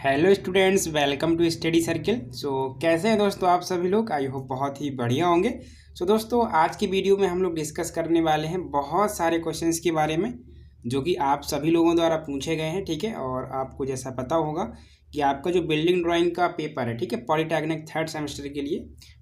Hello students, welcome to study circle. कैसे हैं दोस्तों आप सभी लोग? आई होप बहुत ही बढ़िया होंगे। दोस्तों आज की वीडियो में हम लोग डिस्कस करने वाले हैं बहुत सारे क्वेश्चंस के बारे में जो कि आप सभी लोगों द्वारा पूछे गए हैं। ठीक है, और आपको जैसा पता होगा कि आपका जो बिल्डिंग ड्राइंग का पेपर है, ठीक है, पॉलीटेक्निक थर्ड सेमेस्टर के लिए,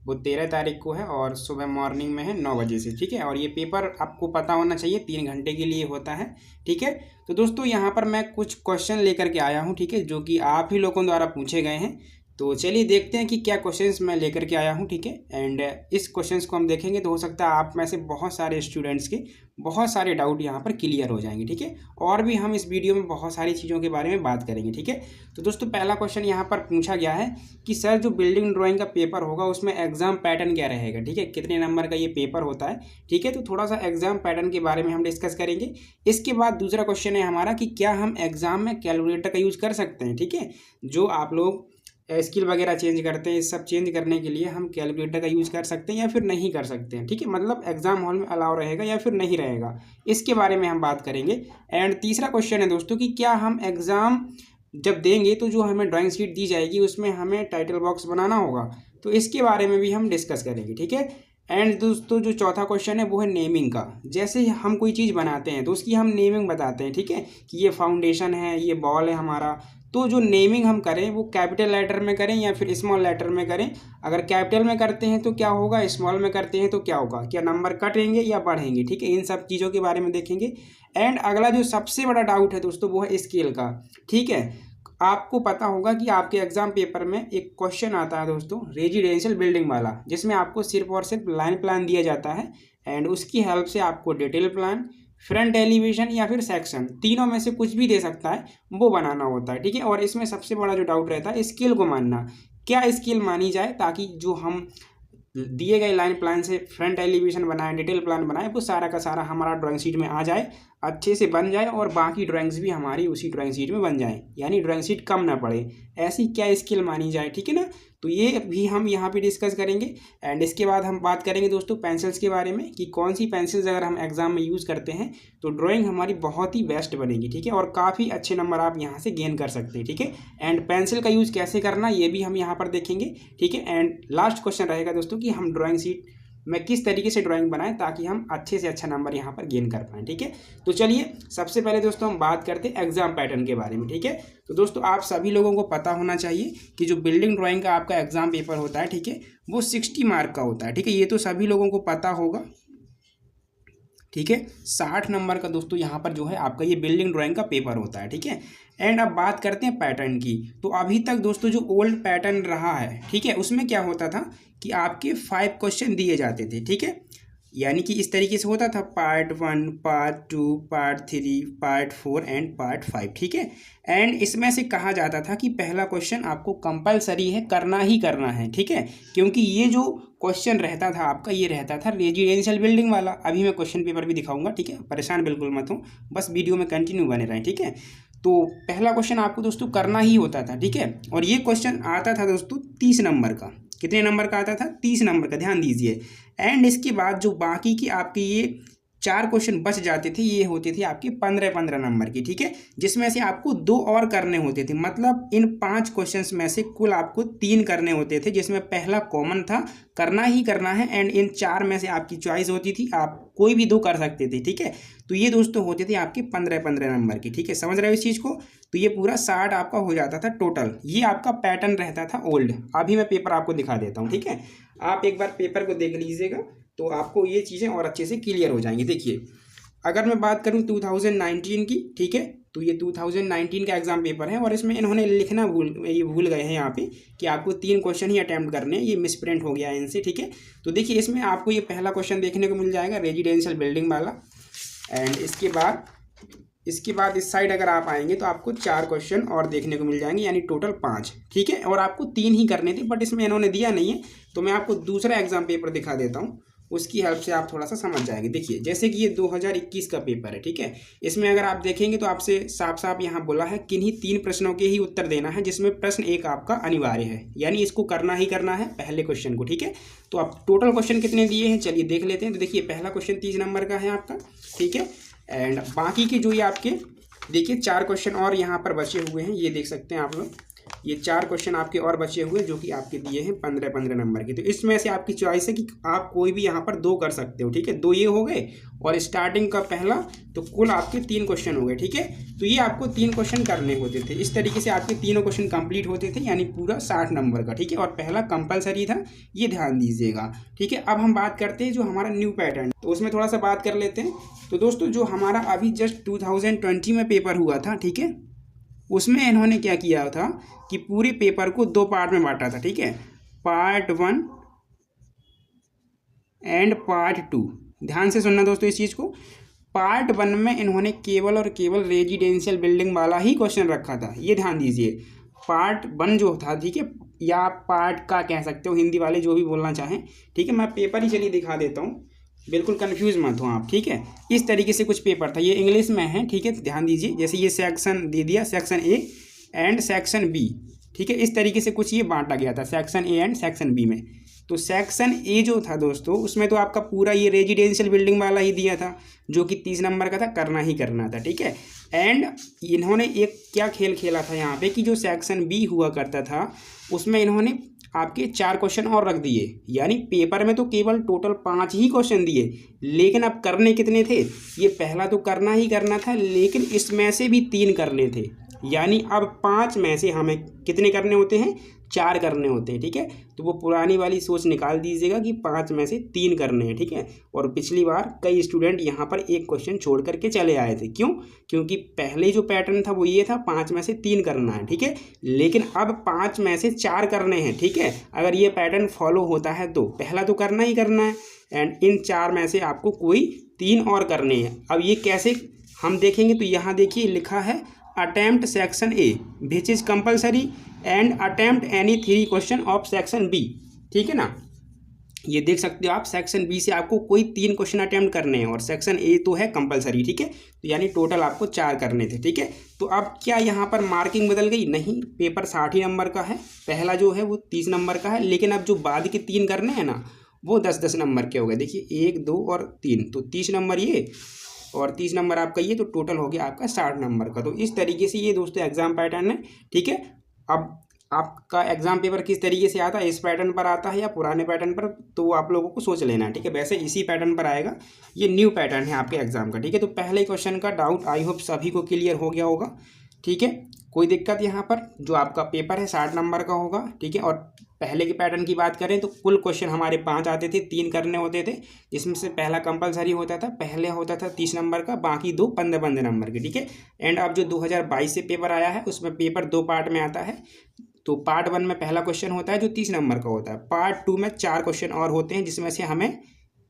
वो 13 तारीख को है और सुबह मॉर्निंग में है 9 बजे से। ठीक है, और ये पेपर आपको पता होना चाहिए 3 घंटे के लिए होता है। ठीक है, तो दोस्तों यहाँ पर मैं कुछ क्वेश्चन लेकर के आया हूँ, ठीक है, जो कि आप ही लोगों द्वारा पूछे गए हैं। तो चलिए देखते हैं कि क्या क्वेश्चंस मैं लेकर के आया हूँ। ठीक है, एंड इस क्वेश्चंस को हम देखेंगे तो हो सकता है आप में से बहुत सारे स्टूडेंट्स के बहुत सारे डाउट यहाँ पर क्लियर हो जाएंगे। ठीक है, और भी हम इस वीडियो में बहुत सारी चीज़ों के बारे में बात करेंगे। ठीक है, तो दोस्तों पहला क्वेश्चन यहाँ पर पूछा गया है कि सर जो बिल्डिंग ड्राइंग का पेपर होगा उसमें एग्जाम पैटर्न क्या रहेगा। ठीक है, कितने नंबर का ये पेपर होता है। ठीक है, तो थोड़ा सा एग्जाम पैटर्न के बारे में हम डिस्कस करेंगे। इसके बाद दूसरा क्वेश्चन है हमारा कि क्या हम एग्जाम में कैलकुलेटर का यूज कर सकते हैं। ठीक है, जो आप लोग स्किल वगैरह चेंज करते हैं, इस सब चेंज करने के लिए हम कैलकुलेटर का यूज़ कर सकते हैं या फिर नहीं कर सकते हैं। ठीक है, मतलब एग्जाम हॉल में अलाउ रहेगा या फिर नहीं रहेगा, इसके बारे में हम बात करेंगे। एंड तीसरा क्वेश्चन है दोस्तों कि क्या हम एग्ज़ाम जब देंगे तो जो हमें ड्राइंग शीट दी जाएगी उसमें हमें टाइटल बॉक्स बनाना होगा, तो इसके बारे में भी हम डिस्कस करेंगे। ठीक है, एंड दोस्तों जो चौथा क्वेश्चन है वो है नेमिंग का। जैसे हम कोई चीज़ बनाते हैं तो उसकी हम नेमिंग बताते हैं। ठीक है, कि ये फाउंडेशन है, ये बॉल है हमारा, तो जो नेमिंग हम करें वो कैपिटल लेटर में करें या फिर स्मॉल लेटर में करें। अगर कैपिटल में करते हैं तो क्या होगा, स्मॉल में करते हैं तो क्या होगा, क्या नंबर कटेंगे या बढ़ेंगे। ठीक है, इन सब चीज़ों के बारे में देखेंगे। एंड अगला जो सबसे बड़ा डाउट है दोस्तों वो है स्केल का। ठीक है, आपको पता होगा कि आपके एग्जाम पेपर में एक क्वेश्चन आता है दोस्तों रेजिडेंशियल बिल्डिंग वाला, जिसमें आपको सिर्फ और सिर्फ लाइन प्लान दिया जाता है एंड उसकी हेल्प से आपको डिटेल प्लान, फ्रंट एलिवेशन या फिर सेक्शन, तीनों में से कुछ भी दे सकता है, वो बनाना होता है। ठीक है, और इसमें सबसे बड़ा जो डाउट रहता है स्केल को मानना, क्या स्केल मानी जाए ताकि जो हम दिए गए लाइन प्लान से फ्रंट एलिवेशन बनाए, डिटेल प्लान बनाए, वो सारा का सारा हमारा ड्राइंग शीट में आ जाए, अच्छे से बन जाए और बाकी ड्राइंग्स भी हमारी उसी ड्राइंग शीट में बन जाए, यानी ड्राइंग शीट कम ना पड़े। ऐसी क्या स्किल मानी जाए। ठीक है ना, तो ये भी हम यहाँ पे डिस्कस करेंगे। एंड इसके बाद हम बात करेंगे दोस्तों पेंसिल्स के बारे में कि कौन सी पेंसिल्स अगर हम एग्जाम में यूज़ करते हैं तो ड्राइंग हमारी बहुत ही बेस्ट बनेगी। ठीक है, और काफ़ी अच्छे नंबर आप यहाँ से गेन कर सकते हैं। ठीक है, एंड पेंसिल का यूज़ कैसे करना ये भी हम यहाँ पर देखेंगे। ठीक है, एंड लास्ट क्वेश्चन रहेगा दोस्तों कि हम ड्राइंग शीट में किस तरीके से ड्राइंग बनाएं ताकि हम अच्छे से अच्छा नंबर यहाँ पर गेन कर पाएँ। ठीक है, तो चलिए सबसे पहले दोस्तों हम बात करते हैं एग्जाम पैटर्न के बारे में। ठीक है, तो दोस्तों आप सभी लोगों को पता होना चाहिए कि जो बिल्डिंग ड्राइंग का आपका एग्जाम पेपर होता है, ठीक है, वो 60 मार्क का होता है। ठीक है, ये तो सभी लोगों को पता होगा। ठीक है, 60 नंबर का दोस्तों यहाँ पर जो है आपका ये बिल्डिंग ड्राइंग का पेपर होता है। ठीक है, एंड अब बात करते हैं पैटर्न की। तो अभी तक दोस्तों जो ओल्ड पैटर्न रहा है, ठीक है, उसमें क्या होता था कि आपके 5 क्वेश्चन दिए जाते थे। ठीक है, यानी कि इस तरीके से होता था part 1, part 2, part 3, part 4 and part 5। ठीक है, एंड इसमें से कहा जाता था कि पहला क्वेश्चन आपको कंपलसरी है, करना ही करना है। ठीक है, क्योंकि ये जो क्वेश्चन रहता था आपका, ये रहता था रेजिडेंशियल बिल्डिंग वाला। अभी मैं क्वेश्चन पेपर भी दिखाऊंगा। ठीक है, परेशान बिल्कुल मत हो, बस वीडियो में कंटिन्यू बने रहें। ठीक है, तो पहला क्वेश्चन आपको दोस्तों करना ही होता था। ठीक है, और ये क्वेश्चन आता था दोस्तों 30 नंबर का। कितने नंबर का आता था? 30 नंबर का, ध्यान दीजिए। एंड इसके बाद जो बाकी की आपकी ये 4 क्वेश्चन बच जाते थे, ये होते थे आपके 15-15 नंबर की। ठीक है, जिसमें से आपको 2 और करने होते थे। मतलब इन 5 क्वेश्चंस में से कुल आपको 3 करने होते थे, जिसमें पहला कॉमन था, करना ही करना है, एंड इन 4 में से आपकी चॉइस होती थी, आप कोई भी 2 कर सकते थे। ठीक है, तो ये दोस्तों होते थे आपके 15-15 नंबर की। ठीक है, समझ रहे हो इस चीज़ को? तो ये पूरा 60 आपका हो जाता था टोटल। ये आपका पैटर्न रहता था ओल्ड। अभी मैं पेपर आपको दिखा देता हूँ। ठीक है, आप एक बार पेपर को देख लीजिएगा तो आपको ये चीज़ें और अच्छे से क्लियर हो जाएंगी। देखिए, अगर मैं बात करूं 2019 की, ठीक है, तो ये 2019 का एग्जाम पेपर है और इसमें इन्होंने लिखना भूल गए हैं यहाँ पे कि आपको 3 क्वेश्चन ही अटैम्प्ट करने हैं। ये मिसप्रिंट हो गया है इनसे। ठीक है, तो देखिए इसमें आपको ये पहला क्वेश्चन देखने को मिल जाएगा रेजिडेंशियल बिल्डिंग वाला। एंड इसके बाद इस साइड अगर आप आएंगे तो आपको 4 क्वेश्चन और देखने को मिल जाएंगे, यानी टोटल 5। ठीक है, और आपको 3 ही करने थे, बट इसमें इन्होंने दिया नहीं है, तो मैं आपको दूसरा एग्जाम पेपर दिखा देता हूँ, उसकी हेल्प से आप थोड़ा सा समझ जाएंगे। देखिए, जैसे कि ये 2021 का पेपर है। ठीक है, इसमें अगर आप देखेंगे तो आपसे साफ साफ यहाँ बोला है किन्हीं 3 प्रश्नों के ही उत्तर देना है, जिसमें प्रश्न 1 आपका अनिवार्य है, यानी इसको करना ही करना है पहले क्वेश्चन को। ठीक है, तो आप टोटल क्वेश्चन कितने दिए हैं चलिए देख लेते हैं। तो देखिए पहला क्वेश्चन 30 नंबर का है आपका। ठीक है, एंड बाकी के जो ये आपके देखिए 4 क्वेश्चन और यहाँ पर बचे हुए हैं, ये देख सकते हैं आप लोग। ये 4 क्वेश्चन आपके और बचे हुए जो कि आपके दिए हैं 15-15 नंबर के। तो इसमें से आपकी चॉइस है कि आप कोई भी यहाँ पर 2 कर सकते हो, ठीक है। 2 ये हो गए और स्टार्टिंग का पहला, तो कुल आपके 3 क्वेश्चन हो गए, ठीक है। तो ये आपको 3 क्वेश्चन करने होते थे। इस तरीके से आपके तीनों क्वेश्चन कंप्लीट होते थे, यानी पूरा 60 नंबर का, ठीक है। और पहला कंपलसरी था, ये ध्यान दीजिएगा, ठीक है। अब हम बात करते हैं जो हमारा न्यू पैटर्न, तो उसमें थोड़ा सा बात कर लेते हैं। तो दोस्तों जो हमारा अभी जस्ट 2020 में पेपर हुआ था, ठीक है, उसमें इन्होंने क्या किया था कि पूरे पेपर को 2 पार्ट में बांटा था, ठीक है। Part 1 and part 2। ध्यान से सुनना दोस्तों इस चीज़ को। पार्ट 1 में इन्होंने केवल और केवल रेजिडेंशियल बिल्डिंग वाला ही क्वेश्चन रखा था, ये ध्यान दीजिए। पार्ट 1 जो था, ठीक है, या आप पार्ट का कह सकते हो, हिंदी वाले जो भी बोलना चाहें, ठीक है। मैं पेपर ही चलिए दिखा देता हूँ, बिल्कुल कंफ्यूज मत हो आप, ठीक है। इस तरीके से कुछ पेपर था, ये इंग्लिश में है, ठीक है, ध्यान दीजिए। जैसे ये सेक्शन दे दिया, section A and section B, ठीक है। इस तरीके से कुछ ये बांटा गया था section A and section B में। तो सेक्शन ए जो था दोस्तों, उसमें तो आपका पूरा ये रेजिडेंशियल बिल्डिंग वाला ही दिया था, जो कि 30 नंबर का था, करना ही करना था, ठीक है। एंड इन्होंने एक क्या खेल खेला था यहाँ पे कि जो सेक्शन बी हुआ करता था, उसमें इन्होंने आपके 4 क्वेश्चन और रख दिए, यानी पेपर में तो केवल टोटल 5 ही क्वेश्चन दिए, लेकिन अब करने कितने थे, ये पहला तो करना ही करना था, लेकिन इसमें से भी 3 करने थे, यानी अब 5 में से हमें कितने करने होते हैं, 4 करने होते हैं, ठीक है। तो वो पुरानी वाली सोच निकाल दीजिएगा कि 5 में से 3 करने हैं, ठीक है। और पिछली बार कई स्टूडेंट यहाँ पर एक क्वेश्चन छोड़ करके चले आए थे, क्यों, क्योंकि पहले जो पैटर्न था वो ये था 5 में से 3 करना है, ठीक है, लेकिन अब 5 में से 4 करने हैं, ठीक है। अगर ये पैटर्न फॉलो होता है तो पहला तो करना ही करना है, एंड इन 4 में से आपको कोई 3 और करने हैं। अब ये कैसे हम देखेंगे, तो यहाँ देखिए लिखा है attempt section A which is compulsory and attempt any 3 question of section B, ठीक है ना। ये देख सकते हो आप, सेक्शन बी से आपको कोई 3 क्वेश्चन अटेम्प्ट करने हैं और सेक्शन ए तो है कंपलसरी, ठीक है। तो यानी टोटल आपको 4 करने थे, ठीक है। तो अब क्या यहाँ पर मार्किंग बदल गई, नहीं, पेपर 60 नंबर का है, पहला जो है वो 30 नंबर का है, लेकिन अब जो बाद के 3 करने हैं ना, वो 10-10 नंबर के हो गए। देखिए 1, 2 और 3, तो 30 नंबर ये और 30 नंबर आपका ये, तो टोटल हो गया आपका 60 नंबर का। तो इस तरीके से ये दोस्तों एग्जाम पैटर्न है, ठीक है। अब आपका एग्जाम पेपर किस तरीके से आता है, इस पैटर्न पर आता है या पुराने पैटर्न पर, तो आप लोगों को सोच लेना है, ठीक है। वैसे इसी पैटर्न पर आएगा, ये न्यू पैटर्न है आपके एग्जाम का, ठीक है। तो पहले क्वेश्चन का डाउट आई होप सभी को क्लियर हो गया होगा, ठीक है। कोई दिक्कत यहाँ पर, जो आपका पेपर है 60 नंबर का होगा, ठीक है। और पहले के पैटर्न की बात करें तो कुल क्वेश्चन हमारे 5 आते थे, 3 करने होते थे, जिसमें से पहला कंपलसरी होता था, पहले होता था 30 नंबर का, बाकी 2 15-15 नंबर के, ठीक है। एंड अब जो 2022 से पेपर आया है, उसमें पेपर 2 पार्ट में आता है। तो पार्ट 1 में पहला क्वेश्चन होता है जो 30 नंबर का होता है, पार्ट 2 में 4 क्वेश्चन और होते हैं, जिसमें से हमें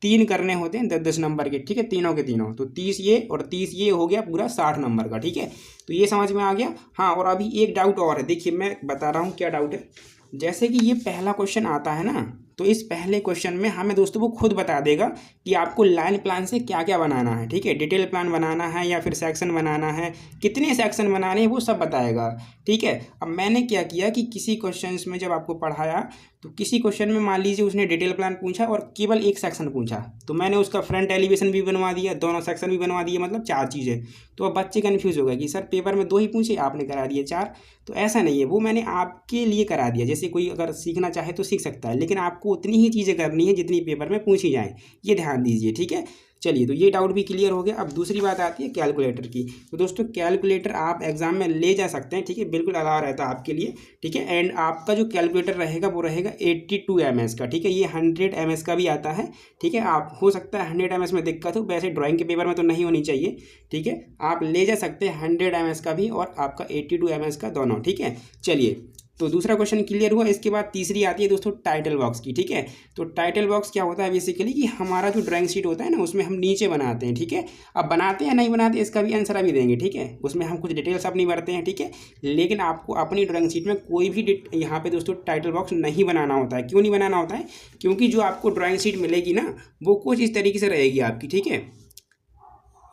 3 करने होते हैं 10-10 नंबर के, ठीक है, तीनों के तीनों। तो 30 ये और 30 ये हो गया पूरा 60 नंबर का, ठीक है। तो ये समझ में आ गया। हाँ, और अभी एक डाउट और है, देखिए मैं बता रहा हूँ क्या डाउट है। जैसे कि ये पहला क्वेश्चन आता है ना, तो इस पहले क्वेश्चन में हमें दोस्तों वो खुद बता देगा कि आपको लाइन प्लान से क्या क्या बनाना है, ठीक है। डिटेल प्लान बनाना है या फिर सेक्शन बनाना है, कितने सेक्शन बनाने हैं, वो सब बताएगा, ठीक है। अब मैंने क्या किया कि किसी क्वेश्चन में जब आपको पढ़ाया, तो किसी क्वेश्चन में मान लीजिए उसने डिटेल प्लान पूछा और केवल एक सेक्शन पूछा, तो मैंने उसका फ्रंट एलिवेशन भी बनवा दिया, दोनों सेक्शन भी बनवा दिए, मतलब 4 चीज़ें। तो अब बच्चे कन्फ्यूज हो गए कि सर पेपर में 2 ही पूछे, आपने करा दिए 4। तो ऐसा नहीं है, वो मैंने आपके लिए करा दिया। जैसे कोई अगर सीखना चाहे तो सीख सकता है, लेकिन आपको उतनी ही चीज़ें करनी है जितनी पेपर में पूछी जाए, ये ध्यान दीजिए, ठीक है। चलिए, तो ये डाउट भी क्लियर हो गया। अब दूसरी बात आती है कैलकुलेटर की। तो दोस्तों कैलकुलेटर आप एग्जाम में ले जा सकते हैं, ठीक है, बिल्कुल अलाउ रहता है आपके लिए, ठीक है। एंड आपका जो कैलकुलेटर रहेगा वो रहेगा 82 mS का, ठीक है। ये 100 mS का भी आता है, ठीक है। आप हो सकता है 100 mS में दिक्कत हो, वैसे ड्राइंग के पेपर में तो नहीं होनी चाहिए, ठीक है। आप ले जा सकते हैं 100 mS का भी और आपका 82 mS का दोनों, ठीक है। चलिए, तो दूसरा क्वेश्चन क्लियर हुआ। इसके बाद तीसरी आती है दोस्तों टाइटल बॉक्स की, ठीक है। तो टाइटल बॉक्स क्या होता है बेसिकली कि हमारा जो ड्राइंग शीट होता है ना, उसमें हम नीचे बनाते हैं, ठीक है। अब बनाते हैं नहीं बनाते इसका भी आंसर अभी देंगे, ठीक है। उसमें हम कुछ डिटेल्स अपनी भरते हैं, ठीक है, लेकिन आपको अपनी ड्राइंग शीट में कोई भी यहाँ पे दोस्तों टाइटल बॉक्स नहीं बनाना होता है। क्यों नहीं बनाना होता है, क्योंकि जो आपको ड्राइंग शीट मिलेगी ना, वो कुछ इस तरीके से रहेगी आपकी, ठीक है,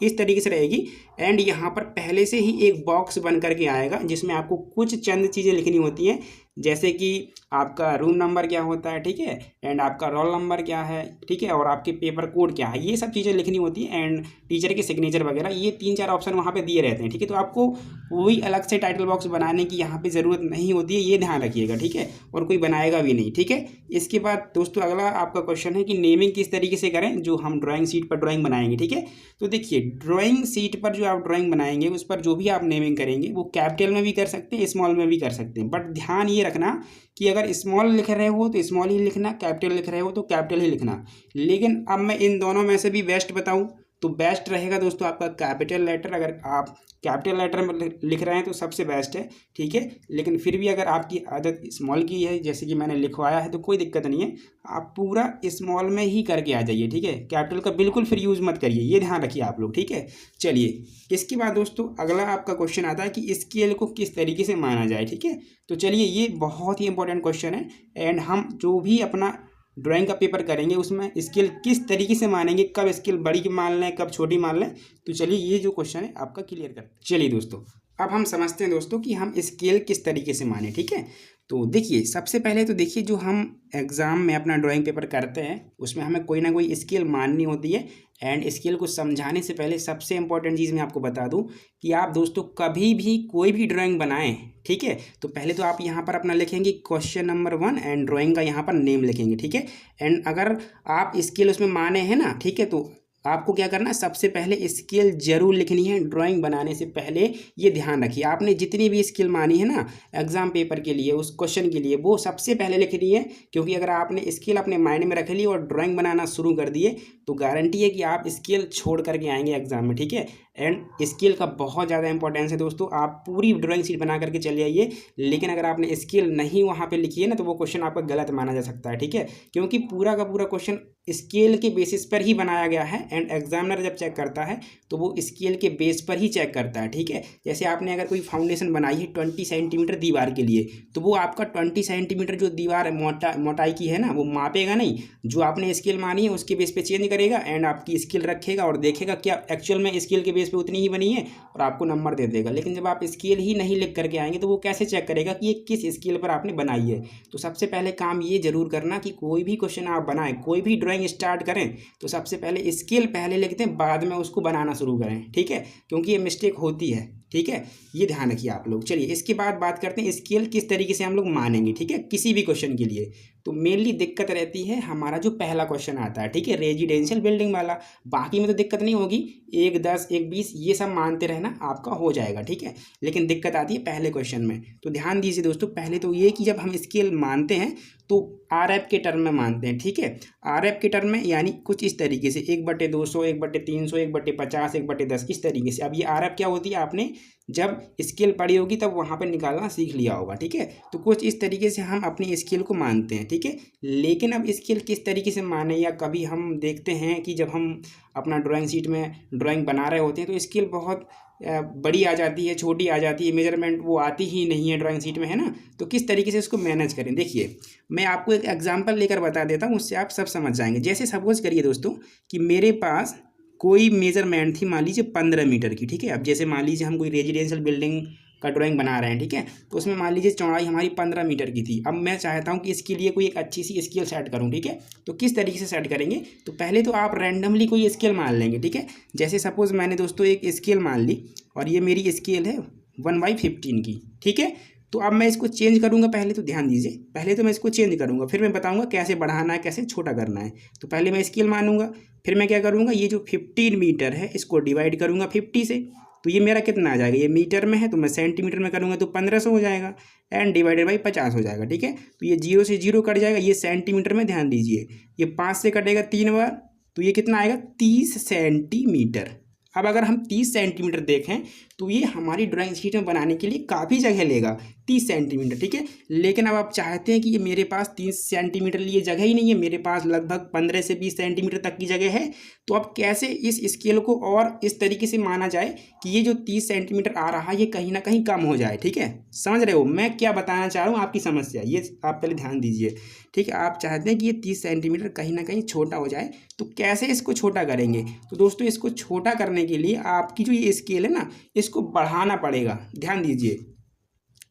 इस तरीके से रहेगी। एंड यहाँ पर पहले से ही एक बॉक्स बन करके आएगा, जिसमें आपको कुछ चंद चीज़ें लिखनी होती हैं, जैसे कि आपका रूम नंबर क्या होता है, ठीक है, एंड आपका रोल नंबर क्या है, ठीक है, और आपके पेपर कोड क्या है, ये सब चीज़ें लिखनी होती है, एंड टीचर के सिग्नेचर वगैरह, ये 3-4 ऑप्शन वहाँ पे दिए रहते हैं, ठीक है। तो आपको कोई अलग से टाइटल बॉक्स बनाने की यहाँ पे ज़रूरत नहीं होती है, ये ध्यान रखिएगा, ठीक है, और कोई बनाएगा भी नहीं, ठीक है। इसके बाद दोस्तों अगला आपका क्वेश्चन है कि नेमिंग किस तरीके से करें जो हम ड्राइंग शीट पर ड्राइंग बनाएंगे, ठीक है। तो देखिए ड्राइंग शीट पर जो आप ड्राइंग बनाएंगे उस पर जो भी आप नेमिंग करेंगे वो कैपिटल में भी कर सकते हैं, स्मॉल में भी कर सकते हैं, बट ध्यान ये रखना कि अगर स्मॉल लिख रहे हो तो स्मॉल ही लिखना, कैपिटल लिख रहे हो तो कैपिटल ही लिखना। लेकिन अब मैं इन दोनों में से भी बेस्ट बताऊं तो बेस्ट रहेगा दोस्तों आपका कैपिटल लेटर। अगर आप कैपिटल लेटर में लिख रहे हैं तो सबसे बेस्ट है, ठीक है। लेकिन फिर भी अगर आपकी आदत स्मॉल की है, जैसे कि मैंने लिखवाया है, तो कोई दिक्कत नहीं है, आप पूरा स्मॉल में ही करके आ जाइए, ठीक है। कैपिटल का बिल्कुल फिर यूज़ मत करिए, ये ध्यान रखिए आप लोग, ठीक है। चलिए इसके बाद दोस्तों अगला आपका क्वेश्चन आता है कि स्केल को किस तरीके से माना जाए, ठीक है। तो चलिए ये बहुत ही इंपॉर्टेंट क्वेश्चन है, एंड हम जो भी अपना ड्राइंग का पेपर करेंगे उसमें स्केल किस तरीके से मानेंगे, कब स्केल बड़ी मान लें कब छोटी मान लें, तो चलिए ये जो क्वेश्चन है आपका क्लियर करते हैं। चलिए दोस्तों अब हम समझते हैं दोस्तों कि हम स्केल किस तरीके से माने, ठीक है। तो देखिए सबसे पहले तो देखिए जो हम एग्ज़ाम में अपना ड्राइंग पेपर करते हैं उसमें हमें कोई ना कोई स्केल माननी होती है, एंड स्केल को समझाने से पहले सबसे इंपॉर्टेंट चीज़ मैं आपको बता दूं कि आप दोस्तों कभी भी कोई भी ड्राइंग बनाएं, ठीक है, तो पहले तो आप यहाँ पर अपना लिखेंगे क्वेश्चन नंबर 1 एंड ड्राइंग का यहाँ पर नेम लिखेंगे, ठीक है। एंड अगर आप स्केल उसमें माने हैं ना, ठीक है, तो आपको क्या करना है, सबसे पहले स्केल जरूर लिखनी है ड्राइंग बनाने से पहले। ये ध्यान रखिए आपने जितनी भी स्केल मानी है ना एग्जाम पेपर के लिए उस क्वेश्चन के लिए, वो सबसे पहले लिखनी है, क्योंकि अगर आपने स्केल अपने माइंड में रख ली और ड्राइंग बनाना शुरू कर दिए तो गारंटी है कि आप स्केल छोड़ करके आएंगे एग्जाम में, ठीक है। एंड स्केल का बहुत ज़्यादा इंपॉर्टेंस है दोस्तों, आप पूरी ड्राइंग शीट बना करके चले आइए, लेकिन अगर आपने स्केल नहीं वहाँ पे लिखी है ना तो वो क्वेश्चन आपका गलत माना जा सकता है, ठीक है, क्योंकि पूरा का पूरा क्वेश्चन स्केल के बेसिस पर ही बनाया गया है, एंड एग्जामिनर जब चेक करता है तो वो स्केल के बेस पर ही चेक करता है, ठीक है। जैसे आपने अगर कोई फाउंडेशन बनाई है 20 सेंटीमीटर दीवार के लिए, तो वो आपका 20 सेंटीमीटर जो दीवार मोटाई की है ना वो मापेगा नहीं, जो आपने स्केल मानी है उसके बेस पे चेंज करेगा, एंड आपकी स्केल रखेगा और देखेगा क्या एक्चुअल में स्केल के बेस पे उतनी ही बनी है और आपको नंबर दे देगा। लेकिन जब आप स्केल ही नहीं लिख करके आएंगे तो वो कैसे चेक करेगा कि ये किस स्केल पर आपने बनाई है। तो सबसे पहले काम ये जरूर करना कि कोई भी क्वेश्चन आप बनाएं, कोई भी ड्राइंग स्टार्ट करें तो सबसे पहले स्केल पहले लिखते हैं, बाद में उसको बनाना शुरू करें, ठीक है, क्योंकि ये मिस्टेक होती है, ठीक है, ये ध्यान रखिए आप लोग। चलिए इसके बाद बात करते हैं स्केल किस तरीके से हम लोग मानेंगे, ठीक है, किसी भी क्वेश्चन के लिए। तो मेनली दिक्कत रहती है हमारा जो पहला क्वेश्चन आता है, ठीक है, रेजिडेंशियल बिल्डिंग वाला, बाकी में तो दिक्कत नहीं होगी, 1, 10, 1, 20 ये सब मानते रहना आपका हो जाएगा, ठीक है। लेकिन दिक्कत आती है पहले क्वेश्चन में। तो ध्यान दीजिए दोस्तों, पहले तो ये कि जब हम स्केल मानते हैं तो RF के टर्म में मानते हैं, ठीक है। RF के टर्म में यानी कुछ इस तरीके से 1/200, 1/300, 1/50, 1/10 इस तरीके से। अब ये RF क्या होती है आपने जब स्केल पड़ी होगी तब वहाँ पे निकालना सीख लिया होगा, ठीक है। तो कुछ इस तरीके से हम अपनी स्केल को मानते हैं, ठीक है। लेकिन अब स्केल किस तरीके से माने, या कभी हम देखते हैं कि जब हम अपना ड्राइंग शीट में ड्राइंग बना रहे होते हैं तो स्केल बहुत बड़ी आ जाती है, छोटी आ जाती है, मेजरमेंट वो आती ही नहीं है ड्राइंग शीट में, है ना। तो किस तरीके से इसको मैनेज करें, देखिए मैं आपको एक एग्जांपल लेकर बता देता हूँ, उससे आप सब समझ जाएंगे। जैसे सपोज करिए दोस्तों कि मेरे पास कोई मेजरमेंट थी, मान लीजिए 15 मीटर की, ठीक है। अब जैसे मान लीजिए हम कोई रेजिडेंशियल बिल्डिंग का ड्राइंग बना रहे हैं, ठीक है, तो उसमें मान लीजिए चौड़ाई हमारी 15 मीटर की थी। अब मैं चाहता हूँ कि इसके लिए कोई एक अच्छी सी स्केल सेट करूँ, ठीक है। तो किस तरीके से सेट करेंगे, तो पहले तो आप रैंडमली कोई स्केल मान लेंगे, ठीक है। जैसे सपोज मैंने दोस्तों एक स्केल मान ली और ये मेरी स्केल है 1/15 की, ठीक है। तो अब मैं इसको चेंज करूंगा, पहले तो ध्यान दीजिए, पहले तो मैं इसको चेंज करूंगा, फिर मैं बताऊंगा कैसे बढ़ाना है कैसे छोटा करना है। तो पहले मैं स्केल मानूंगा, फिर मैं क्या करूंगा, ये जो 15 मीटर है इसको डिवाइड करूंगा 50 से, तो ये मेरा कितना आ जाएगा, ये मीटर में है तो मैं सेंटीमीटर में करूंगा तो 1500 हो जाएगा, एंड डिवाइडेड बाई 50 हो जाएगा, ठीक है। तो ये 0 से 0 कट जाएगा, ये सेंटीमीटर में ध्यान दीजिए, ये 5 से कटेगा 3 बार, तो ये कितना आएगा 30 सेंटीमीटर। अब अगर हम 30 सेंटीमीटर देखें तो ये हमारी ड्राइंग शीट में बनाने के लिए काफ़ी जगह लेगा, 30 सेंटीमीटर, ठीक है। लेकिन अब आप चाहते हैं कि ये मेरे पास 30 सेंटीमीटर लिए जगह ही नहीं है, मेरे पास लगभग 15 से 20 सेंटीमीटर तक की जगह है। तो अब कैसे इस स्केल को और इस तरीके से माना जाए कि ये जो 30 सेंटीमीटर आ रहा है ये कहीं ना कहीं कम हो जाए, ठीक है। समझ रहे हो मैं क्या बताना चाह रहा हूँ, आपकी समस्या ये आप पहले ध्यान दीजिए, ठीक है। आप चाहते हैं कि ये 30 सेंटीमीटर कहीं ना कहीं छोटा हो जाए, तो कैसे इसको छोटा करेंगे। तो दोस्तों इसको छोटा करने के लिए आपकी जो ये स्केल है ना इसको बढ़ाना पड़ेगा, ध्यान दीजिए।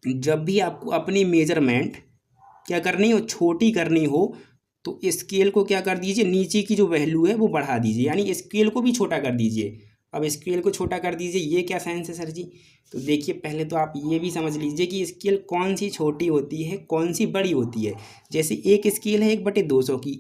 जब भी आपको अपनी मेजरमेंट क्या करनी हो, छोटी करनी हो, तो स्केल को क्या कर दीजिए, नीचे की जो वैल्यू है वो बढ़ा दीजिए, यानी स्केल को भी छोटा कर दीजिए। अब स्केल को छोटा कर दीजिए, ये क्या साइंस है सर जी? तो देखिए पहले तो आप ये भी समझ लीजिए कि स्केल कौन सी छोटी होती है, कौन सी बड़ी होती है। जैसे एक स्केल है 1/200 की,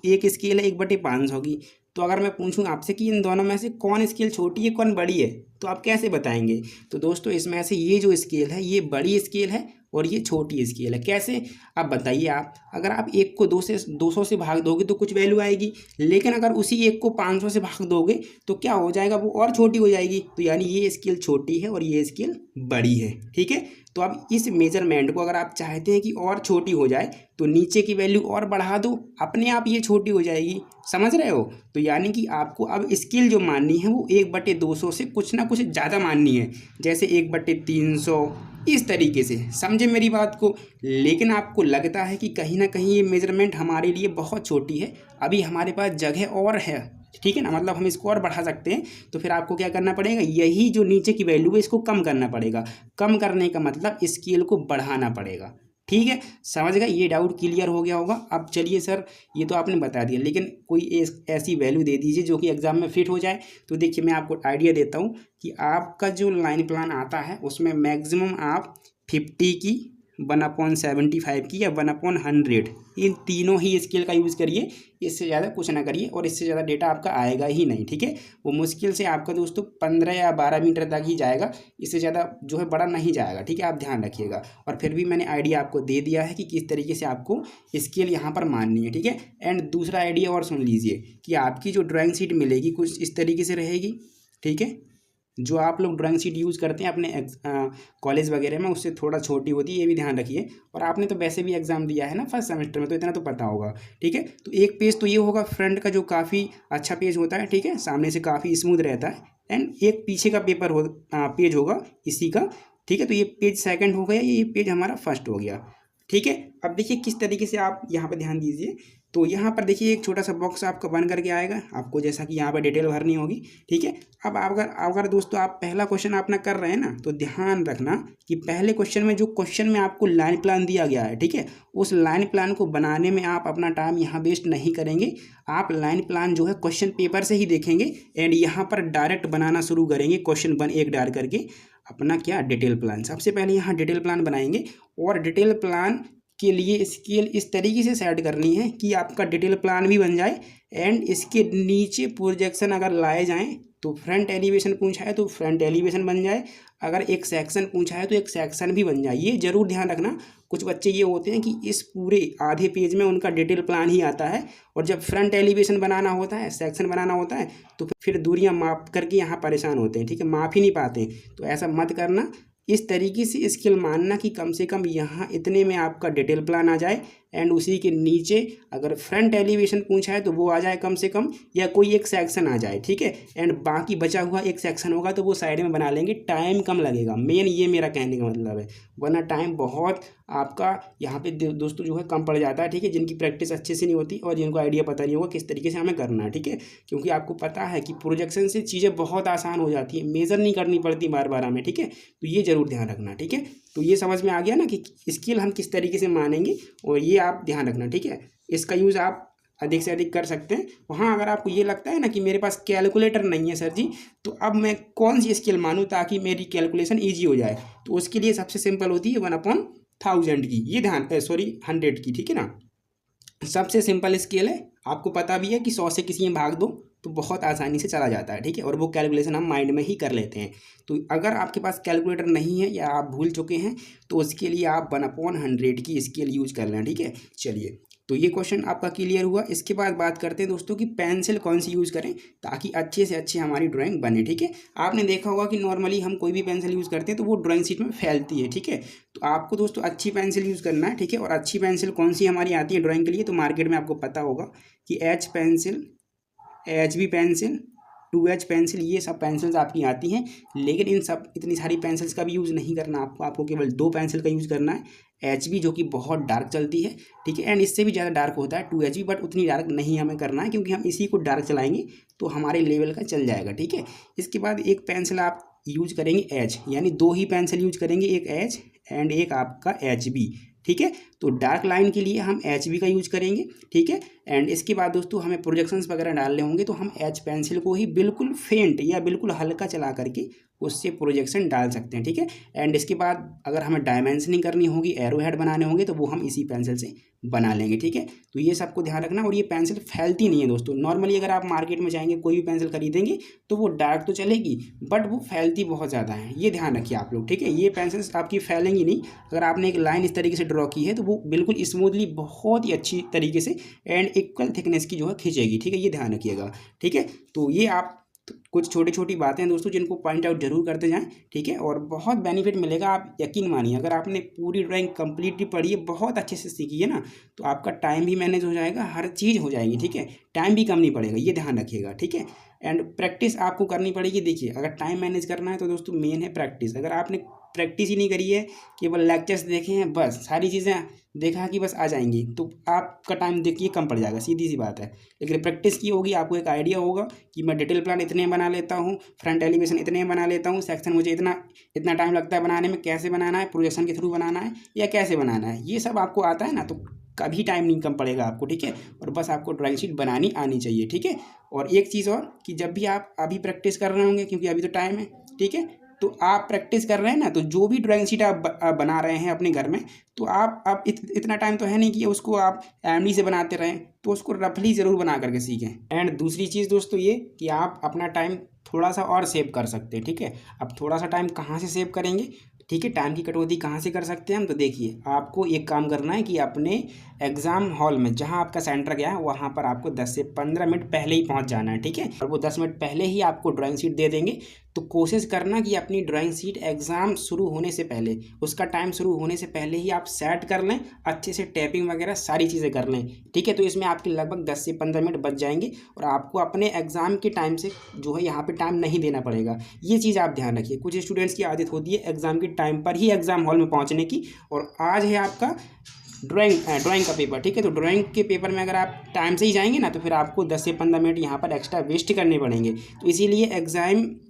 एक स्केल है 1/500 की। तो अगर मैं पूछूं आपसे कि इन दोनों में से कौन स्केल छोटी है कौन बड़ी है, तो आप कैसे बताएंगे? तो दोस्तों इसमें से ये जो स्केल है ये बड़ी स्केल है और ये छोटी स्केल है। कैसे? अब बताइए आप, अगर आप एक को 200 से भाग दोगे तो कुछ वैल्यू आएगी, लेकिन अगर उसी एक को 500 से भाग दोगे तो क्या हो जाएगा, वो और छोटी हो जाएगी। तो यानी ये स्केल छोटी है और ये स्केल बड़ी है, ठीक है। तो अब इस मेजरमेंट को अगर आप चाहते हैं कि और छोटी हो जाए तो नीचे की वैल्यू और बढ़ा दो, अपने आप ये छोटी हो जाएगी। समझ रहे हो? तो यानी कि आपको अब स्केल जो माननी है वो 1/200 से कुछ ना कुछ ज़्यादा माननी है, जैसे 1/300, इस तरीके से। समझे मेरी बात को? लेकिन आपको लगता है कि कहीं ना कहीं ये मेजरमेंट हमारे लिए बहुत छोटी है, अभी हमारे पास जगह और है, ठीक है ना, मतलब हम इसको और बढ़ा सकते हैं। तो फिर आपको क्या करना पड़ेगा, यही जो नीचे की वैल्यू है इसको कम करना पड़ेगा। कम करने का मतलब स्केल को बढ़ाना पड़ेगा, ठीक है। समझ गए? ये डाउट क्लियर हो गया होगा। अब चलिए सर, ये तो आपने बता दिया, लेकिन कोई ऐसी वैल्यू दे दीजिए जो कि एग्जाम में फिट हो जाए। तो देखिए मैं आपको आइडिया देता हूँ कि आपका जो लाइन प्लान आता है उसमें मैक्सिमम आप 50 की, 1/75 की या 1/100, इन तीनों ही स्केल का यूज़ करिए। इससे ज़्यादा कुछ ना करिए और इससे ज़्यादा डेटा आपका आएगा ही नहीं, ठीक है। वो मुश्किल से आपका दोस्तों 15 या 12 मीटर तक ही जाएगा, इससे ज़्यादा जो है बड़ा नहीं जाएगा, ठीक है। आप ध्यान रखिएगा। और फिर भी मैंने आइडिया आपको दे दिया है कि किस तरीके से आपको स्केल यहाँ पर माननी है, ठीक है। एंड दूसरा आइडिया और सुन लीजिए कि आपकी जो ड्राइंग शीट मिलेगी कुछ इस तरीके से रहेगी, ठीक है। जो आप लोग ड्राइंग शीट यूज़ करते हैं अपने कॉलेज वगैरह में, उससे थोड़ा छोटी होती है, ये भी ध्यान रखिए। और आपने तो वैसे भी एग्जाम दिया है ना फर्स्ट सेमेस्टर में, तो इतना तो पता होगा, ठीक है। तो एक पेज तो ये होगा फ्रंट का जो काफ़ी अच्छा पेज होता है, ठीक है, सामने से काफ़ी स्मूथ रहता है। एंड एक पीछे का पेज होगा इसी का, ठीक है। तो ये पेज सेकंड हो गया, ये पेज हमारा फर्स्ट हो गया, ठीक है। अब देखिए किस तरीके से आप यहाँ पर ध्यान दीजिए। तो यहाँ पर देखिए एक छोटा सा बॉक्स आपका बन करके आएगा, आपको जैसा कि यहाँ पर डिटेल भरनी होगी, ठीक है। अब अगर दोस्तों आप पहला क्वेश्चन अपना कर रहे हैं ना, तो ध्यान रखना कि पहले क्वेश्चन में जो क्वेश्चन में आपको लाइन प्लान दिया गया है, ठीक है, उस लाइन प्लान को बनाने में आप अपना टाइम यहाँ वेस्ट नहीं करेंगे। आप लाइन प्लान जो है क्वेश्चन पेपर से ही देखेंगे एंड यहाँ पर डायरेक्ट बनाना शुरू करेंगे, क्वेश्चन 1 1 डाल करके अपना क्या डिटेल प्लान। सबसे पहले यहाँ डिटेल प्लान बनाएंगे और डिटेल प्लान के लिए स्केल इस तरीके से सेट करनी है कि आपका डिटेल प्लान भी बन जाए एंड इसके नीचे प्रोजेक्शन अगर लाए जाएं तो फ्रंट एलिवेशन पूछा है तो फ्रंट एलिवेशन बन जाए, अगर एक सेक्शन पूछा है तो एक सेक्शन भी बन जाए। ये जरूर ध्यान रखना, कुछ बच्चे ये होते हैं कि इस पूरे आधे पेज में उनका डिटेल प्लान ही आता है और जब फ्रंट एलिवेशन बनाना होता है, सेक्शन बनाना होता है, तो फिर दूरियां माप करके यहाँ परेशान होते हैं, ठीक है, माप ही नहीं पाते। तो ऐसा मत करना, इस तरीके से स्केल मानना कि कम से कम यहाँ इतने में आपका डिटेल प्लान आ जाए एंड उसी के नीचे अगर फ्रंट एलिवेशन पूछा है तो वो आ जाए कम से कम, या कोई एक सेक्शन आ जाए, ठीक है। एंड बाकी बचा हुआ एक सेक्शन होगा तो वो साइड में बना लेंगे, टाइम कम लगेगा। मेन ये मेरा कहने का मतलब है, वरना टाइम बहुत आपका यहाँ पे दोस्तों जो है कम पड़ जाता है, ठीक है, जिनकी प्रैक्टिस अच्छे से नहीं होती और जिनको आइडिया पता नहीं होगा किस तरीके से हमें करना है, ठीक है। क्योंकि आपको पता है कि प्रोजेक्शन से चीज़ें बहुत आसान हो जाती है, मेज़र नहीं करनी पड़ती बार बार हमें, ठीक है। तो ये जरूर ध्यान रखना, ठीक है। तो ये समझ में आ गया ना कि स्केल हम किस तरीके से मानेंगे, और ये आप ध्यान रखना, ठीक है। इसका यूज़ आप अधिक से अधिक कर सकते हैं। वहाँ अगर आपको ये लगता है ना कि मेरे पास कैलकुलेटर नहीं है सर जी, तो अब मैं कौन सी स्केल मानूँ ताकि मेरी कैलकुलेशन ईजी हो जाए, तो उसके लिए सबसे सिंपल होती है 1/1000 की, ये ध्यान 100 की, ठीक है ना। सबसे सिंपल स्केल है, आपको पता भी है कि 100 से किसी में भाग दो तो बहुत आसानी से चला जाता है, ठीक है, और वो कैलकुलेशन हम माइंड में ही कर लेते हैं। तो अगर आपके पास कैलकुलेटर नहीं है या आप भूल चुके हैं तो उसके लिए आप 1/100 की स्केल यूज कर लें, ठीक है। चलिए, तो ये क्वेश्चन आपका क्लियर हुआ। इसके बाद बात करते हैं दोस्तों कि पेंसिल कौन सी यूज़ करें ताकि अच्छे से अच्छी हमारी ड्राइंग बने, ठीक है। आपने देखा होगा कि नॉर्मली हम कोई भी पेंसिल यूज़ करते हैं तो वो ड्राइंग शीट में फैलती है, ठीक है। तो आपको दोस्तों अच्छी पेंसिल यूज़ करना है, ठीक है। और अच्छी पेंसिल कौन सी हमारी आती है ड्राइंग के लिए, तो मार्केट में आपको पता होगा कि H pencil, HB pencil, 2H pencil, ये सब पेंसिल्स आपकी आती हैं। लेकिन इन सब इतनी सारी पेंसिल्स का भी यूज़ नहीं करना आपको केवल 2 पेंसिल का यूज़ करना है। HB जो कि बहुत डार्क चलती है, ठीक है, एंड इससे भी ज़्यादा डार्क होता है 2HB, बट उतनी डार्क नहीं हमें करना है क्योंकि हम इसी को डार्क चलाएंगे तो हमारे लेवल का चल जाएगा, ठीक है। इसके बाद एक पेंसिल आप यूज करेंगे H, यानी 2 ही पेंसिल यूज करेंगे, एक H एंड एक आपका HB, ठीक है। तो डार्क लाइन के लिए हम HB का यूज करेंगे, ठीक है। एंड इसके बाद दोस्तों हमें प्रोजेक्शंस वगैरह डालने होंगे तो हम H पेंसिल को ही बिल्कुल फेंट या बिल्कुल हल्का चला करके उससे प्रोजेक्शन डाल सकते हैं, ठीक है। एंड इसके बाद अगर हमें डायमेंशनिंग करनी होगी, एरो हेड बनाने होंगे तो वो हम इसी पेंसिल से बना लेंगे, ठीक है। तो ये सबको ध्यान रखना। और ये पेंसिल फैलती नहीं है दोस्तों। नॉर्मली अगर आप मार्केट में जाएंगे कोई भी पेंसिल खरीदेंगे तो वो डार्क तो चलेगी बट वो फैलती बहुत ज़्यादा है, ये ध्यान रखिए आप लोग, ठीक है। ये पेंसिल्स आपकी फैलेंगी नहीं। अगर आपने एक लाइन इस तरीके से ड्रॉ की है तो वो बिल्कुल स्मूथली बहुत ही अच्छी तरीके से एंड इक्वल थिकनेस की जो है खींचेगी, ठीक है। ये ध्यान रखिएगा, ठीक है। तो ये आप कुछ छोटी छोटी बातें हैं दोस्तों जिनको पॉइंट आउट जरूर करते जाएं, ठीक है। और बहुत बेनिफिट मिलेगा, आप यकीन मानिए। अगर आपने पूरी ड्राइंग कंप्लीटली पढ़ी है, बहुत अच्छे से सीखी है ना, तो आपका टाइम भी मैनेज हो जाएगा, हर चीज़ हो जाएगी, ठीक है। टाइम भी कम नहीं पड़ेगा, ये ध्यान रखिएगा, ठीक है। एंड प्रैक्टिस आपको करनी पड़ेगी। देखिए अगर टाइम मैनेज करना है तो दोस्तों मेन है प्रैक्टिस। अगर आपने प्रैक्टिस ही नहीं करी है, केवल लेक्चर्स देखे हैं, बस सारी चीज़ें देखा कि बस आ जाएंगी, तो आपका टाइम देखिए कम पड़ जाएगा, सीधी सी बात है। लेकिन प्रैक्टिस की होगी, आपको एक आइडिया होगा कि मैं डिटेल प्लान इतने बना लेता हूँ, फ्रंट एलिवेशन इतने बना लेता हूँ, सेक्शन मुझे इतना इतना टाइम लगता है बनाने में, कैसे बनाना है, प्रोजेक्शन के थ्रू बनाना है या कैसे बनाना है, ये सब आपको आता है ना, तो कभी टाइम नहीं कम पड़ेगा आपको, ठीक है। और बस आपको ड्राइंग शीट बनानी आनी चाहिए, ठीक है। और एक चीज़ और कि जब भी आप अभी प्रैक्टिस कर रहे होंगे, क्योंकि अभी तो टाइम है, ठीक है, तो आप प्रैक्टिस कर रहे हैं ना, तो जो भी ड्राइंग शीट आप बना रहे हैं अपने घर में, तो आप इतना टाइम तो है नहीं कि उसको आप एमडी से बनाते रहें, तो उसको रफली ज़रूर बना करके सीखें। एंड दूसरी चीज़ दोस्तों ये कि आप अपना टाइम थोड़ा सा और सेव कर सकते हैं, ठीक है। अब थोड़ा सा टाइम कहाँ से सेव करेंगे, ठीक है, टाइम की कटौती कहाँ से कर सकते हैं हम, तो देखिए आपको एक काम करना है कि अपने एग्ज़ाम हॉल में जहाँ आपका सेंटर गया है वहाँ पर आपको 10 से 15 मिनट पहले ही पहुँच जाना है, ठीक है। और वो 10 मिनट पहले ही आपको ड्राइंग शीट दे देंगे। तो कोशिश करना कि अपनी ड्राइंग शीट एग्ज़ाम शुरू होने से पहले, उसका टाइम शुरू होने से पहले ही आप सेट कर लें, अच्छे से टैपिंग वगैरह सारी चीज़ें कर लें, ठीक है। तो इसमें आपके लगभग 10 से 15 मिनट बच जाएंगे और आपको अपने एग्ज़ाम के टाइम से जो है यहाँ पे टाइम नहीं देना पड़ेगा। ये चीज़ आप ध्यान रखिए। कुछ स्टूडेंट्स की आदत होती है एग्ज़ाम के टाइम पर ही एग्ज़ाम हॉल में पहुँचने की, और आज है आपका ड्राइंग का पेपर, ठीक है। तो ड्राइंग के पेपर में अगर आप टाइम से ही जाएंगे ना, तो फिर आपको 10 से 15 मिनट यहाँ पर एक्स्ट्रा वेस्ट करने पड़ेंगे। तो इसीलिए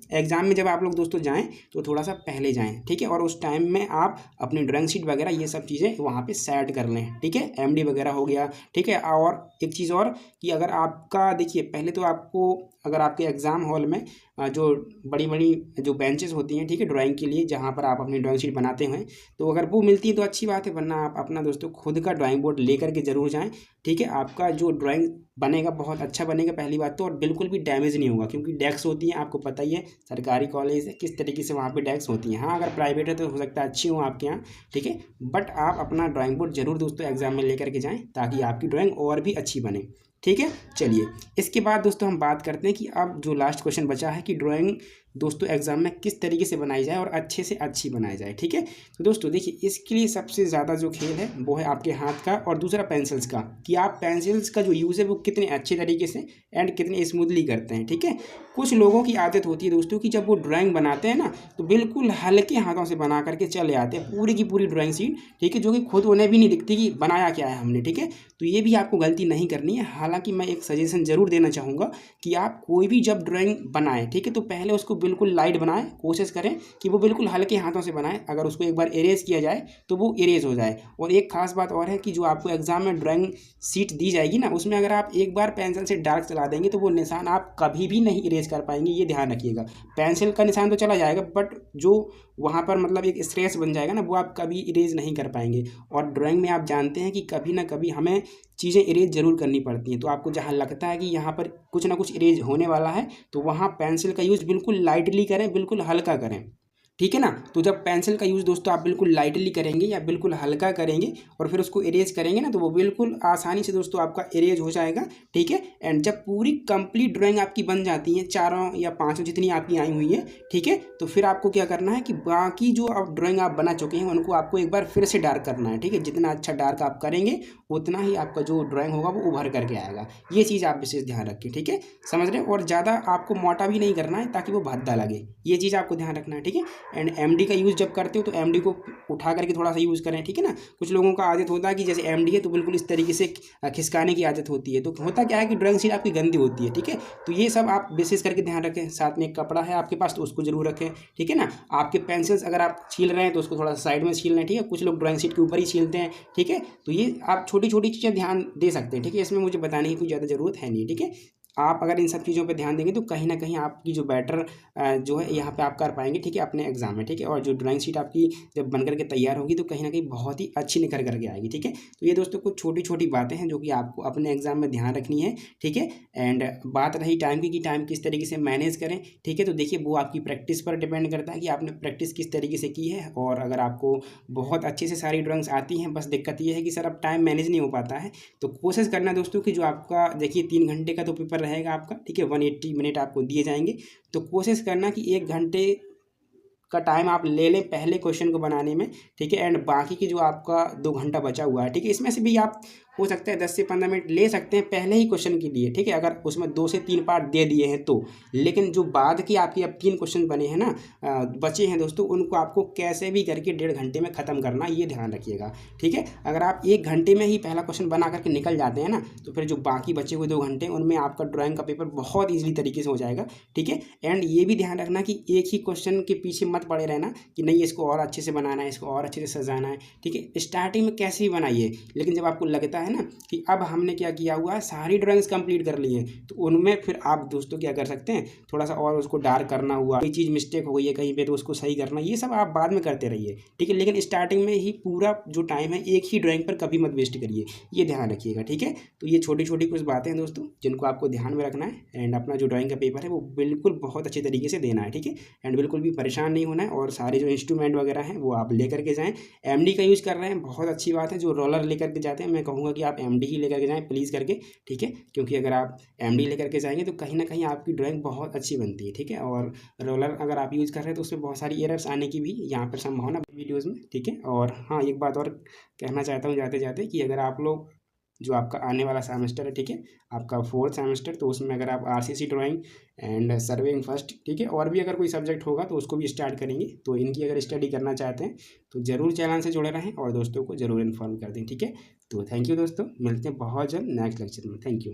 एग्ज़ाम में जब आप लोग दोस्तों जाएं तो थोड़ा सा पहले जाएं, ठीक है। और उस टाइम में आप अपनी ड्राइंग शीट वगैरह ये सब चीज़ें वहाँ पे सेट कर लें, ठीक है। एमडी वगैरह हो गया, ठीक है। और एक चीज़ और कि अगर आपका देखिए पहले तो आपको अगर आपके एग्ज़ाम हॉल में जो बड़ी बड़ी जो बेंचेस होती हैं, ठीक है, ड्राइंग के लिए जहाँ पर आप अपनी ड्राइंग शीट बनाते हैं, तो अगर वो मिलती है तो अच्छी बात है, वरना आप अपना दोस्तों खुद का ड्राइंग बोर्ड लेकर के ज़रूर जाएँ, ठीक है। आपका जो ड्राइंग बनेगा बहुत अच्छा बनेगा पहली बात तो, और बिल्कुल भी डैमेज नहीं होगा, क्योंकि डेस्क होती हैं, आपको पता ही है सरकारी कॉलेज है किस तरीके से वहाँ पे डेस्क होती हैं। हाँ अगर प्राइवेट है तो हो सकता है अच्छी हो आपके यहाँ, ठीक है। बट आप अपना ड्राइंग बोर्ड जरूर दोस्तों एग्जाम में लेकर के जाएँ ताकि आपकी ड्राइंग और भी अच्छी बने, ठीक है। चलिए इसके बाद दोस्तों हम बात करते हैं कि अब जो लास्ट क्वेश्चन बचा है कि ड्राइंग दोस्तों एग्जाम में किस तरीके से बनाई जाए और अच्छे से अच्छी बनाई जाए, ठीक है। तो दोस्तों देखिए इसके लिए सबसे ज़्यादा जो खेल है वो है आपके हाथ का और दूसरा पेंसिल्स का, कि आप पेंसिल्स का जो यूज़ है वो कितने अच्छे तरीके से एंड कितने स्मूथली करते हैं, ठीक है। कुछ लोगों की आदत होती है दोस्तों कि जब वो ड्राइंग बनाते हैं ना तो बिल्कुल हल्के हाथों से बना करके चले आते हैं पूरी की पूरी ड्राइंग शीट, ठीक है, जो कि खुद उन्हें भी नहीं दिखती कि बनाया क्या है हमने, ठीक है। तो ये भी आपको गलती नहीं करनी है। हालांकि मैं एक सजेशन ज़रूर देना चाहूँगा कि आप कोई भी जब ड्राइंग बनाएं, ठीक है, तो पहले उसको बिल्कुल लाइट बनाएं, कोशिश करें कि वो बिल्कुल हल्के हाथों से बनाएं। अगर उसको एक बार इरेज किया जाए तो वो इरेज हो जाए। और एक खास बात और है कि जो आपको एग्जाम में ड्राइंग शीट दी जाएगी ना, उसमें अगर आप एक बार पेंसिल से डार्क चला देंगे तो वो निशान आप कभी भी नहीं इरेज कर पाएंगे, ये ध्यान रखिएगा। पेंसिल का निशान तो चला जाएगा बट जो वहाँ पर मतलब एक स्ट्रेस बन जाएगा ना, वो आप कभी इरेज नहीं कर पाएंगे। और ड्राइंग में आप जानते हैं कि कभी ना कभी हमें चीज़ें इरेज ज़रूर करनी पड़ती हैं। तो आपको जहाँ लगता है कि यहाँ पर कुछ ना कुछ इरेज होने वाला है तो वहाँ पेंसिल का यूज़ बिल्कुल लाइटली करें, बिल्कुल हल्का करें, ठीक है ना। तो जब पेंसिल का यूज़ दोस्तों आप बिल्कुल लाइटली करेंगे या बिल्कुल हल्का करेंगे और फिर उसको इरेज करेंगे ना, तो वो बिल्कुल आसानी से दोस्तों आपका इरेज हो जाएगा, ठीक है। एंड जब पूरी कंप्लीट ड्राइंग आपकी बन जाती है, चारों या पांचों जितनी आपकी आई हुई है, ठीक है, तो फिर आपको क्या करना है कि बाकी जो आप ड्राइंग आप बना चुके हैं उनको आपको एक बार फिर से डार्क करना है, ठीक है। जितना अच्छा डार्क आप करेंगे उतना ही आपका जो ड्राइंग होगा वो उभर करके आएगा। ये चीज़ आप विशेष ध्यान रखें, ठीक है, समझ रहे हैं। और ज़्यादा आपको मोटा भी नहीं करना है ताकि वो भद्दा लगे, ये चीज़ आपको ध्यान रखना है, ठीक है। एंड एमडी का यूज़ जब करते हो तो एमडी को उठा करके थोड़ा सा यूज़ करें, ठीक है ना। कुछ लोगों का आदत होता है कि जैसे एमडी है तो बिल्कुल इस तरीके से खिसकाने की आदत होती है, तो होता क्या है कि ड्राइंग शीट आपकी गंदी होती है, ठीक है। तो ये सब आप विशेष करके ध्यान रखें। साथ में एक कपड़ा है आपके पास तो उसको जरूर रखें, ठीक है ना। आपके पेंसिल्स अगर आप छील रहे हैं तो उसको थोड़ा सा साइड में छील लें, ठीक है। कुछ लोग ड्राइंग शीट के ऊपर ही छीलते हैं, ठीक है। तो ये आप छोटी छोटी चीज़ें ध्यान दे सकते हैं, ठीक है। इसमें मुझे बताने की कोई ज़्यादा ज़रूरत है नहीं, ठीक है। आप अगर इन सब चीज़ों पे ध्यान देंगे तो कहीं ना कहीं आपकी जो बेटर जो है यहाँ पे आप कर पाएंगे, ठीक है, अपने एग्जाम में, ठीक है। और जो ड्राइंग शीट आपकी जब बनकर के तैयार होगी तो कहीं ना कहीं बहुत ही अच्छी निकल करके आएगी, ठीक है। तो ये दोस्तों कुछ छोटी छोटी बातें हैं जो कि आपको अपने एग्जाम में ध्यान रखनी है, ठीक है। एंड बात रही टाइम की कि टाइम किस तरीके से मैनेज करें, ठीक है। तो देखिए वो आपकी प्रैक्टिस पर डिपेंड करता है कि आपने प्रैक्टिस किस तरीके से की है। और अगर आपको बहुत अच्छे से सारी ड्राइंग्स आती हैं, बस दिक्कत ये है कि सर अब टाइम मैनेज नहीं हो पाता है, तो कोशिश करना दोस्तों कि जो आपका देखिए 3 घंटे का तो पेपर रहेगा आपका, ठीक है। 180 मिनट आपको दिए जाएंगे, तो कोशिश करना कि 1 घंटे का टाइम आप ले लें पहले क्वेश्चन को बनाने में, ठीक है। एंड बाकी की जो आपका 2 घंटा बचा हुआ है, ठीक है, इसमें से भी आप हो सकता है 10 से 15 मिनट ले सकते हैं पहले ही क्वेश्चन के लिए, ठीक है। अगर उसमें 2 से 3 पार्ट दे दिए हैं तो, लेकिन जो बाद की आपकी अब 3 क्वेश्चन बने हैं ना, बचे हैं दोस्तों, उनको आपको कैसे भी करके 1.5 घंटे में ख़त्म करना, ये ध्यान रखिएगा, ठीक है। अगर आप 1 घंटे में ही पहला क्वेश्चन बना करके निकल जाते हैं ना, तो फिर जो बाकी बचे हुए 2 घंटे उनमें आपका ड्राइंग का पेपर बहुत ईजिली तरीके से हो जाएगा, ठीक है। एंड ये भी ध्यान रखना कि एक ही क्वेश्चन के पीछे मत पड़े रहना कि नहीं इसको और अच्छे से बनाना है, इसको और अच्छे से सजाना है, ठीक है। स्टार्टिंग में कैसे भी बनाइए, लेकिन जब आपको लगता है ना कि अब हमने क्या किया हुआ है, सारी ड्राइंग्स कंप्लीट कर ली है, तो उनमें फिर आप दोस्तों क्या कर सकते हैं, थोड़ा सा और उसको डार्क करना हुआ, कोई चीज़ मिस्टेक हो गई है कहीं पे तो उसको सही करना, ये सब आप बाद में करते रहिए, ठीक है। लेकिन स्टार्टिंग में ही पूरा जो टाइम है एक ही ड्राइंग पर कभी मत वेस्ट करिए, ये ध्यान रखिएगा, ठीक है। तो ये छोटी छोटी कुछ बातें हैं दोस्तों जिनको आपको ध्यान में रखना है। एंड अपना जो ड्राइंग का पेपर है वो बिल्कुल बहुत अच्छे तरीके से देना है, ठीक है। एंड बिल्कुल भी परेशान नहीं होना है, और सारे जो इंस्ट्रूमेंट वगैरह हैं वो आप लेकर के जाएँ। एमडी का यूज़ कर रहे हैं, बहुत अच्छी बात है। जो रोलर लेकर के जाते हैं, मैं कहूँगा कि आप एमडी ही लेकर के जाएँ प्लीज़ करके, ठीक है। क्योंकि अगर आप एमडी लेकर के जाएंगे तो कहीं ना कहीं आपकी ड्राइंग बहुत अच्छी बनती है, ठीक है। और रोलर अगर आप यूज़ कर रहे हैं तो उसमें बहुत सारी एरर्स आने की भी यहाँ पर संभावना वीडियोज़ में, ठीक है। और हाँ, एक बात और कहना चाहता हूँ जाते जाते कि अगर आप लोग जो आपका आने वाला सेमेस्टर है, ठीक है, आपका 4th सेमेस्टर, तो उसमें अगर आप RCC drawing and surveying first, ठीक है, और भी अगर कोई सब्जेक्ट होगा तो उसको भी स्टार्ट करेंगे, तो इनकी अगर स्टडी करना चाहते हैं तो ज़रूर चैनल से जुड़े रहें और दोस्तों को ज़रूर इन्फॉर्म कर दें, ठीक है। तो थैंक यू दोस्तों, मिलते हैं बहुत जल्द नेक्स्ट लेक्चर में। Thank you.